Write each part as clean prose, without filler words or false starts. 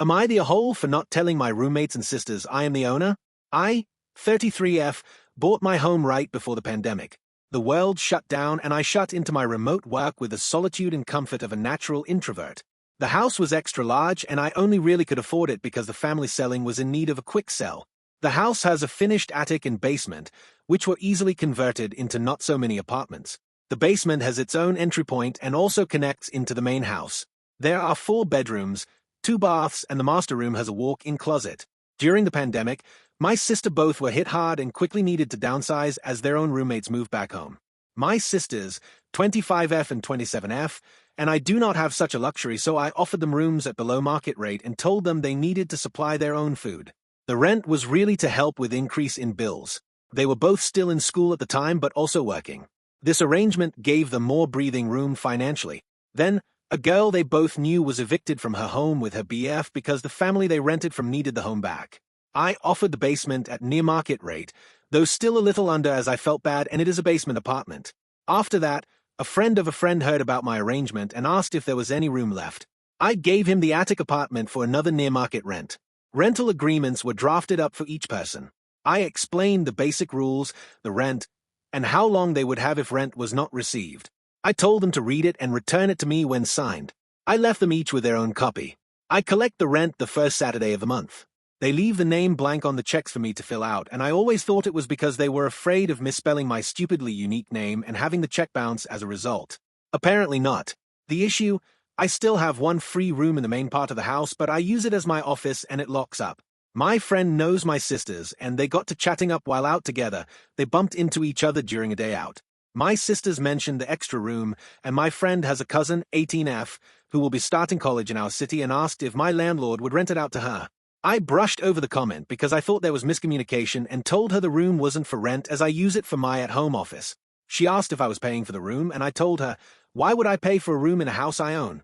Am I the a-hole for not telling my roommates and sisters I am the owner? I, 33F, bought my home right before the pandemic. The world shut down and I shut into my remote work with the solitude and comfort of a natural introvert. The house was extra large and I only really could afford it because the family selling was in need of a quick sell. The house has a finished attic and basement, which were easily converted into not-so-many apartments. The basement has its own entry point and also connects into the main house. There are 4 bedrooms, 2 baths, and the master room has a walk-in closet. During the pandemic, my sister both were hit hard and quickly needed to downsize as their own roommates moved back home. My sisters, 25F and 27F, and I do not have such a luxury, so I offered them rooms at below market rate and told them they needed to supply their own food. The rent was really to help with increase in bills. They were both still in school at the time but also working. This arrangement gave them more breathing room financially. Then, a girl they both knew was evicted from her home with her BF because the family they rented from needed the home back. I offered the basement at near market rate, though still a little under as I felt bad, and it is a basement apartment. After that, a friend of a friend heard about my arrangement and asked if there was any room left. I gave him the attic apartment for another near market rent. Rental agreements were drafted up for each person. I explained the basic rules, the rent, and how long they would have if rent was not received. I told them to read it and return it to me when signed. I left them each with their own copy. I collect the rent the first Saturday of the month. They leave the name blank on the checks for me to fill out, and I always thought it was because they were afraid of misspelling my stupidly unique name and having the check bounce as a result. Apparently not. The issue? I still have one free room in the main part of the house, but I use it as my office and it locks up. My friend knows my sisters, and they got to chatting up while out together. They bumped into each other during a day out. My sisters mentioned the extra room, and my friend has a cousin, 18F, who will be starting college in our city and asked if my landlord would rent it out to her. I brushed over the comment because I thought there was miscommunication and told her the room wasn't for rent as I use it for my at-home office. She asked if I was paying for the room, and I told her, why would I pay for a room in a house I own?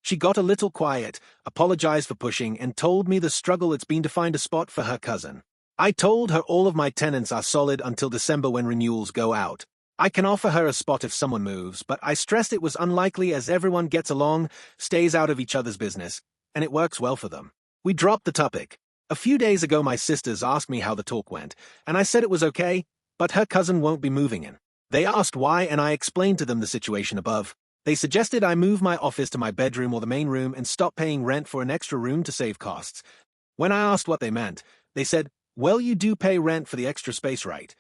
She got a little quiet, apologized for pushing, and told me the struggle it's been to find a spot for her cousin. I told her all of my tenants are solid until December when renewals go out. I can offer her a spot if someone moves, but I stressed it was unlikely as everyone gets along, stays out of each other's business, and it works well for them. We dropped the topic. A few days ago my sisters asked me how the talk went, and I said it was okay, but her cousin won't be moving in. They asked why, and I explained to them the situation above. They suggested I move my office to my bedroom or the main room and stop paying rent for an extra room to save costs. When I asked what they meant, they said, well, you do pay rent for the extra space, right?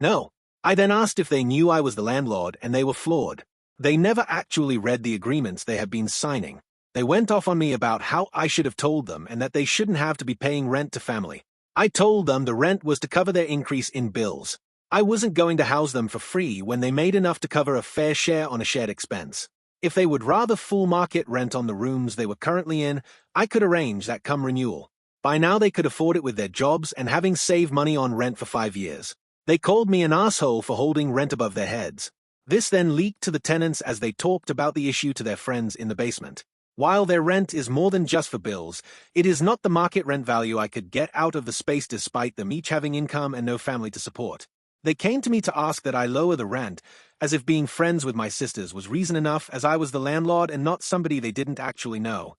No. I then asked if they knew I was the landlord, and they were floored. They never actually read the agreements they had been signing. They went off on me about how I should have told them and that they shouldn't have to be paying rent to family. I told them the rent was to cover their increase in bills. I wasn't going to house them for free when they made enough to cover a fair share on a shared expense. If they would rather full market rent on the rooms they were currently in, I could arrange that come renewal. By now they could afford it with their jobs and having saved money on rent for 5 years. They called me an asshole for holding rent above their heads. This then leaked to the tenants as they talked about the issue to their friends in the basement. While their rent is more than just for bills, it is not the market rent value I could get out of the space despite them each having income and no family to support. They came to me to ask that I lower the rent, as if being friends with my sisters was reason enough as I was the landlord and not somebody they didn't actually know.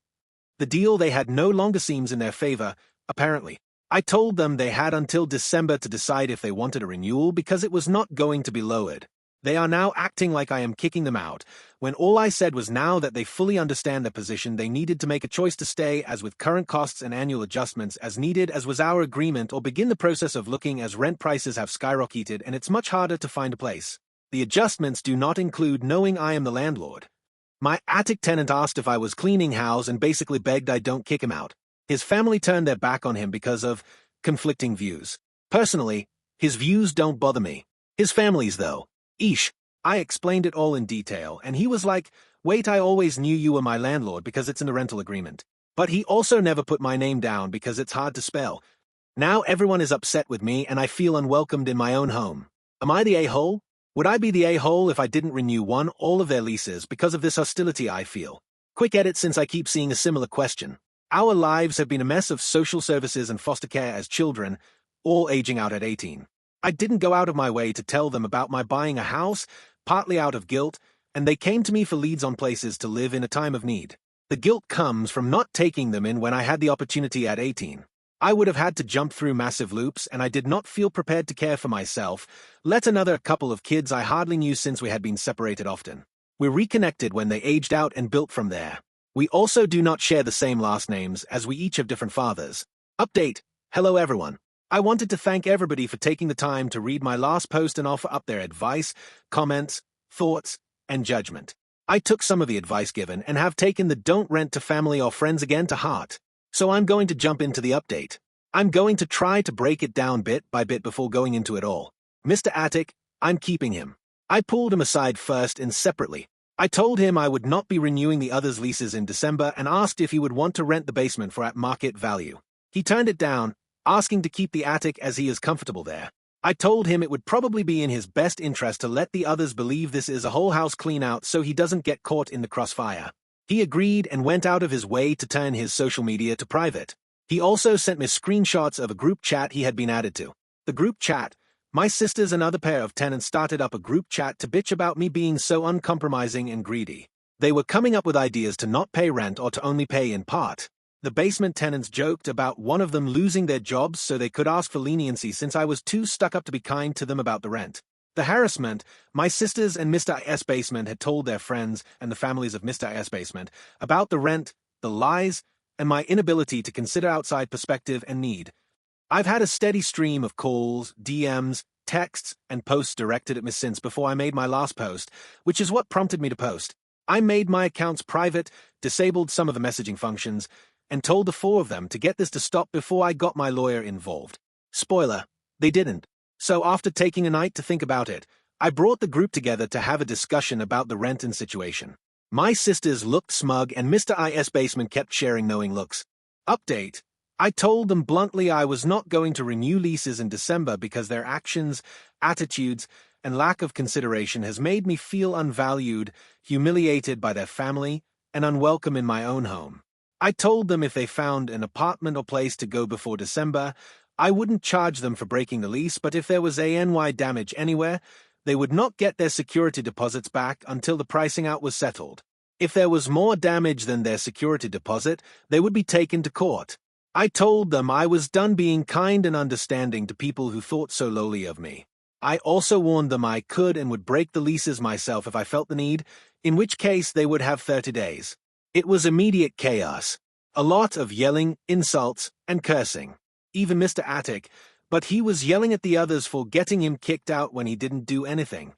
The deal they had no longer seems in their favor, apparently. I told them they had until December to decide if they wanted a renewal because it was not going to be lowered. They are now acting like I am kicking them out, when all I said was now that they fully understand their position they needed to make a choice to stay as with current costs and annual adjustments as needed as was our agreement or begin the process of looking as rent prices have skyrocketed and it's much harder to find a place. The adjustments do not include knowing I am the landlord. My attic tenant asked if I was cleaning house and basically begged I don't kick him out. His family turned their back on him because of conflicting views. Personally, his views don't bother me. His family's though. Eesh. I explained it all in detail, and he was like, wait, I always knew you were my landlord because it's in the rental agreement. But he also never put my name down because it's hard to spell. Now everyone is upset with me and I feel unwelcomed in my own home. Am I the a-hole? Would I be the a-hole if I didn't renew all of their leases because of this hostility I feel? Quick edit since I keep seeing a similar question. Our lives have been a mess of social services and foster care as children, all aging out at 18. I didn't go out of my way to tell them about my buying a house, partly out of guilt, and they came to me for leads on places to live in a time of need. The guilt comes from not taking them in when I had the opportunity at 18. I would have had to jump through massive loops, and I did not feel prepared to care for myself, let another couple of kids I hardly knew since we had been separated often. We reconnected when they aged out and built from there. We also do not share the same last names, as we each have different fathers. Update. Hello everyone. I wanted to thank everybody for taking the time to read my last post and offer up their advice, comments, thoughts, and judgment. I took some of the advice given and have taken the don't rent to family or friends again to heart. So I'm going to jump into the update. I'm going to try to break it down bit by bit before going into it all. Mr. Attic, I'm keeping him. I pulled him aside first and separately. I told him I would not be renewing the others' leases in December and asked if he would want to rent the basement for at market value. He turned it down, asking to keep the attic as he is comfortable there. I told him it would probably be in his best interest to let the others believe this is a whole house clean out so he doesn't get caught in the crossfire. He agreed and went out of his way to turn his social media to private. He also sent me screenshots of a group chat he had been added to. The group chat, my sisters and other pair of tenants started up a group chat to bitch about me being so uncompromising and greedy. They were coming up with ideas to not pay rent or to only pay in part. The basement tenants joked about one of them losing their jobs so they could ask for leniency since I was too stuck up to be kind to them about the rent. The harassment, my sisters and Mr. S. Basement had told their friends and the families of Mr. S. Basement about the rent, the lies, and my inability to consider outside perspective and need. I've had a steady stream of calls, DMs, texts, and posts directed at me since before I made my last post, which is what prompted me to post. I made my accounts private, disabled some of the messaging functions, and told the four of them to get this to stop before I got my lawyer involved. Spoiler, they didn't. So after taking a night to think about it, I brought the group together to have a discussion about the rent and situation. My sisters looked smug and Mr. I.S. Basement kept sharing knowing looks. Update. I told them bluntly I was not going to renew leases in December because their actions, attitudes, and lack of consideration has made me feel unvalued, humiliated by their family, and unwelcome in my own home. I told them if they found an apartment or place to go before December, I wouldn't charge them for breaking the lease, but if there was ANY damage anywhere, they would not get their security deposits back until the pricing out was settled. If there was more damage than their security deposit, they would be taken to court. I told them I was done being kind and understanding to people who thought so lowly of me. I also warned them I could and would break the leases myself if I felt the need, in which case they would have 30 days. It was immediate chaos. A lot of yelling, insults, and cursing. Even Mr. Attic, but he was yelling at the others for getting him kicked out when he didn't do anything.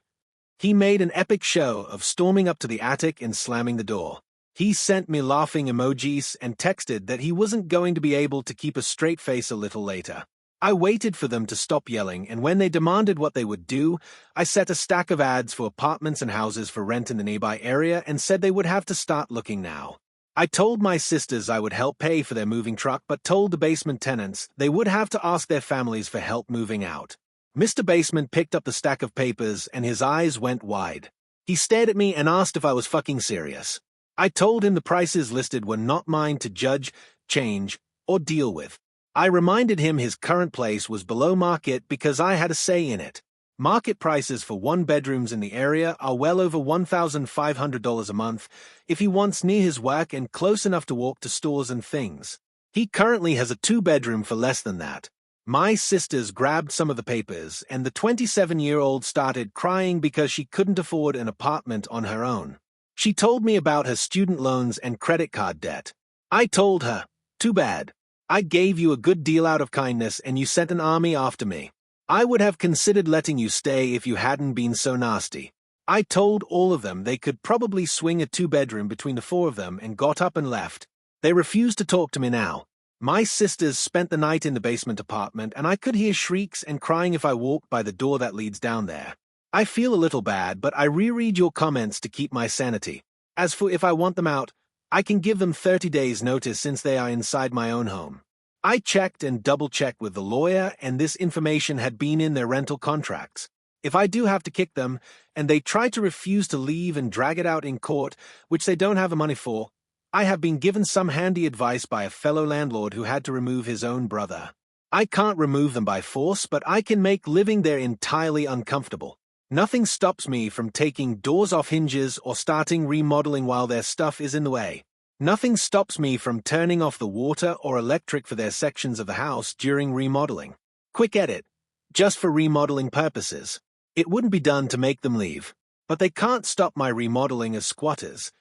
He made an epic show of storming up to the attic and slamming the door. He sent me laughing emojis and texted that he wasn't going to be able to keep a straight face a little later. I waited for them to stop yelling, and when they demanded what they would do, I set a stack of ads for apartments and houses for rent in the nearby area and said they would have to start looking now. I told my sisters I would help pay for their moving truck, but told the basement tenants they would have to ask their families for help moving out. Mr. Basement picked up the stack of papers and his eyes went wide. He stared at me and asked if I was fucking serious. I told him the prices listed were not mine to judge, change, or deal with. I reminded him his current place was below market because I had a say in it. Market prices for one-bedrooms in the area are well over $1,500 a month if he wants near his work and close enough to walk to stores and things. He currently has a two-bedroom for less than that. My sisters grabbed some of the papers, and the 27-year-old started crying because she couldn't afford an apartment on her own. She told me about her student loans and credit card debt. I told her, too bad. I gave you a good deal out of kindness, and you sent an army after me. I would have considered letting you stay if you hadn't been so nasty. I told all of them they could probably swing a two-bedroom between the four of them and got up and left. They refused to talk to me now. My sisters spent the night in the basement apartment, and I could hear shrieks and crying if I walked by the door that leads down there. I feel a little bad, but I reread your comments to keep my sanity. As for if I want them out, I can give them 30 days notice since they are inside my own home. I checked and double-checked with the lawyer, and this information had been in their rental contracts. If I do have to kick them, and they try to refuse to leave and drag it out in court, which they don't have the money for, I have been given some handy advice by a fellow landlord who had to remove his own brother. I can't remove them by force, but I can make living there entirely uncomfortable. Nothing stops me from taking doors off hinges or starting remodeling while their stuff is in the way. Nothing stops me from turning off the water or electric for their sections of the house during remodeling. Quick edit. Just for remodeling purposes. It wouldn't be done to make them leave. But they can't stop my remodeling as squatters.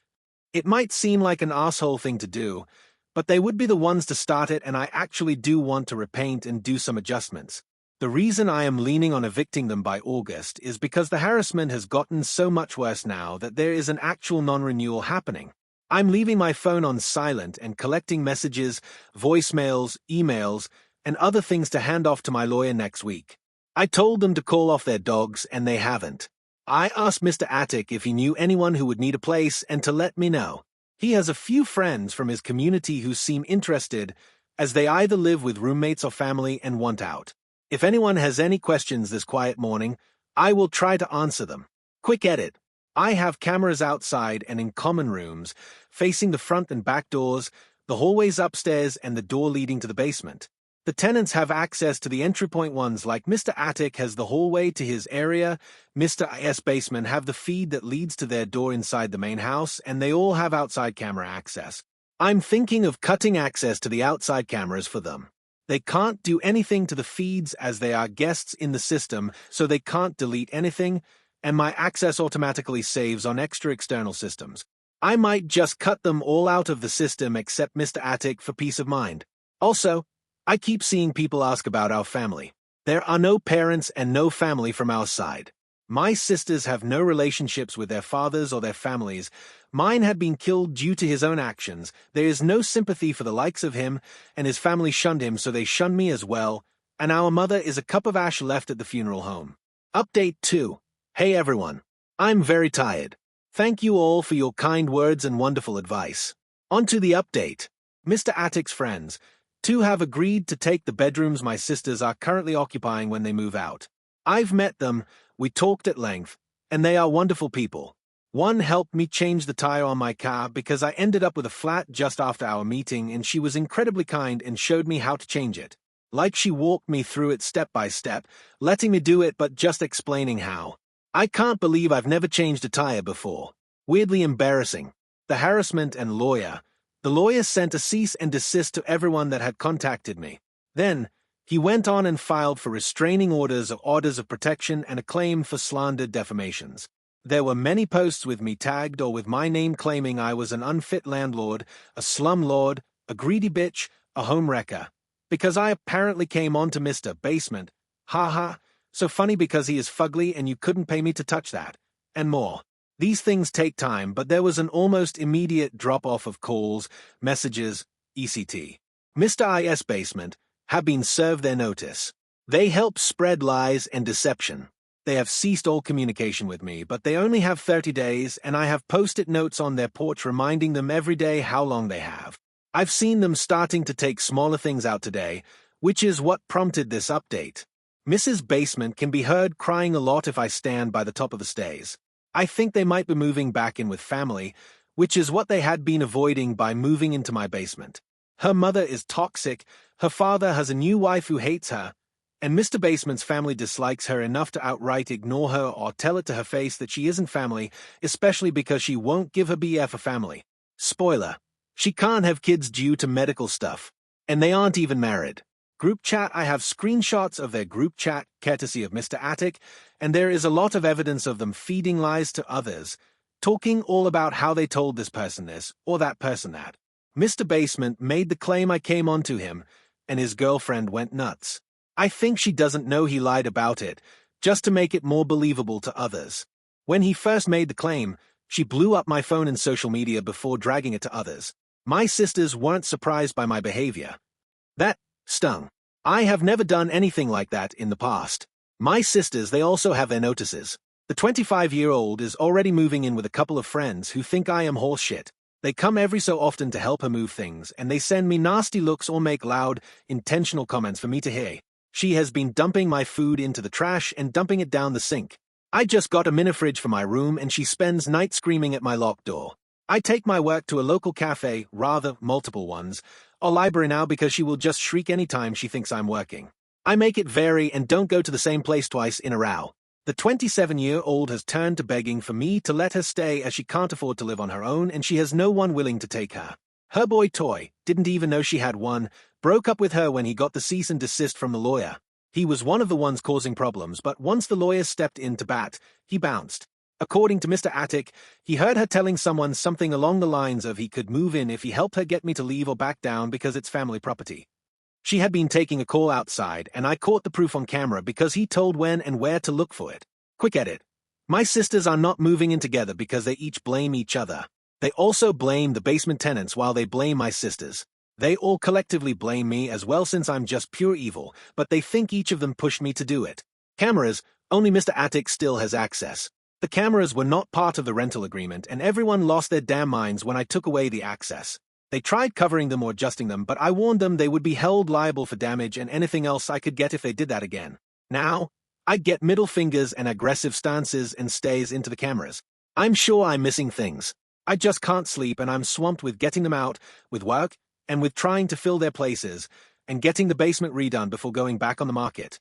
It might seem like an asshole thing to do, but they would be the ones to start it, and I actually do want to repaint and do some adjustments. The reason I am leaning on evicting them by August is because the harassment has gotten so much worse now that there is an actual non-renewal happening. I'm leaving my phone on silent and collecting messages, voicemails, emails, and other things to hand off to my lawyer next week. I told them to call off their dogs, and they haven't. I asked Mr. Attic if he knew anyone who would need a place and to let me know. He has a few friends from his community who seem interested, as they either live with roommates or family and want out. If anyone has any questions this quiet morning, I will try to answer them. Quick edit. I have cameras outside and in common rooms, facing the front and back doors, the hallways upstairs, and the door leading to the basement. The tenants have access to the entry point ones, like Mr. Attic has the hallway to his area, Mr. S. Basement have the feed that leads to their door inside the main house, and they all have outside camera access. I'm thinking of cutting access to the outside cameras for them. They can't do anything to the feeds as they are guests in the system, so they can't delete anything, and my access automatically saves on extra external systems. I might just cut them all out of the system except Mr. Attic for peace of mind. Also, I keep seeing people ask about our family. There are no parents and no family from our side. My sisters have no relationships with their fathers or their families. Mine had been killed due to his own actions. There is no sympathy for the likes of him, and his family shunned him, so they shunned me as well, and our mother is a cup of ash left at the funeral home. Update 2. Hey everyone. I'm very tired. Thank you all for your kind words and wonderful advice. On to the update. Mr. Attic's friends. 2 have agreed to take the bedrooms my sisters are currently occupying when they move out. I've met them, we talked at length, and they are wonderful people. 1 helped me change the tire on my car because I ended up with a flat just after our meeting, and she was incredibly kind and showed me how to change it. Like she walked me through it step by step, letting me do it but just explaining how. I can't believe I've never changed a tire before. Weirdly embarrassing. The harassment and lawyer. The lawyer sent a cease and desist to everyone that had contacted me. Then, he went on and filed for restraining orders or orders of protection and a claim for slander defamations. There were many posts with me tagged or with my name claiming I was an unfit landlord, a slum lord, a greedy bitch, a home wrecker. Because I apparently came on to Mr. Basement. Haha, so funny because he is fugly and you couldn't pay me to touch that. And more. These things take time, but there was an almost immediate drop-off of calls, messages, etc. Mr. IS Basement have been served their notice. They help spread lies and deception. They have ceased all communication with me, but they only have 30 days, and I have post-it notes on their porch reminding them every day how long they have. I've seen them starting to take smaller things out today, which is what prompted this update. Mrs. Basement can be heard crying a lot if I stand by the top of the stairs. I think they might be moving back in with family, which is what they had been avoiding by moving into my basement. Her mother is toxic, her father has a new wife who hates her, and Mr. Basement's family dislikes her enough to outright ignore her or tell it to her face that she isn't family, especially because she won't give her BF a family. Spoiler. She can't have kids due to medical stuff. And they aren't even married. Group chat. I have screenshots of their group chat, courtesy of Mr. Attic, and there is a lot of evidence of them feeding lies to others, talking all about how they told this person this, or that person that. Mr. Basement made the claim I came onto him, and his girlfriend went nuts. I think she doesn't know he lied about it, just to make it more believable to others. When he first made the claim, she blew up my phone and social media before dragging it to others. My sisters weren't surprised by my behavior. That stung. I have never done anything like that in the past. My sisters, they also have their notices. The 25-year-old is already moving in with a couple of friends who think I am horseshit. They come every so often to help her move things, and they send me nasty looks or make loud, intentional comments for me to hear. She has been dumping my food into the trash and dumping it down the sink. I just got a mini fridge for my room, and she spends nights screaming at my locked door. I take my work to a local cafe, rather multiple ones, or library now because she will just shriek anytime she thinks I'm working. I make it vary and don't go to the same place twice in a row. The 27-year-old has turned to begging for me to let her stay as she can't afford to live on her own and she has no one willing to take her. Her boy Toy didn't even know she had one, broke up with her when he got the cease and desist from the lawyer. He was one of the ones causing problems, but once the lawyer stepped in to bat, he bounced. According to Mr. Attic, he heard her telling someone something along the lines of he could move in if he helped her get me to leave or back down because it's family property. She had been taking a call outside, and I caught the proof on camera because he told when and where to look for it. Quick edit. My sisters are not moving in together because they each blame each other. They also blame the basement tenants while they blame my sisters. They all collectively blame me as well since I'm just pure evil, but they think each of them pushed me to do it. Cameras, only Mr. Attic still has access. The cameras were not part of the rental agreement, and everyone lost their damn minds when I took away the access. They tried covering them or adjusting them, but I warned them they would be held liable for damage and anything else I could get if they did that again. Now, I get middle fingers and aggressive stances and stays into the cameras. I'm sure I'm missing things. I just can't sleep, and I'm swamped with getting them out, with work, and with trying to fill their places, and getting the basement redone before going back on the market.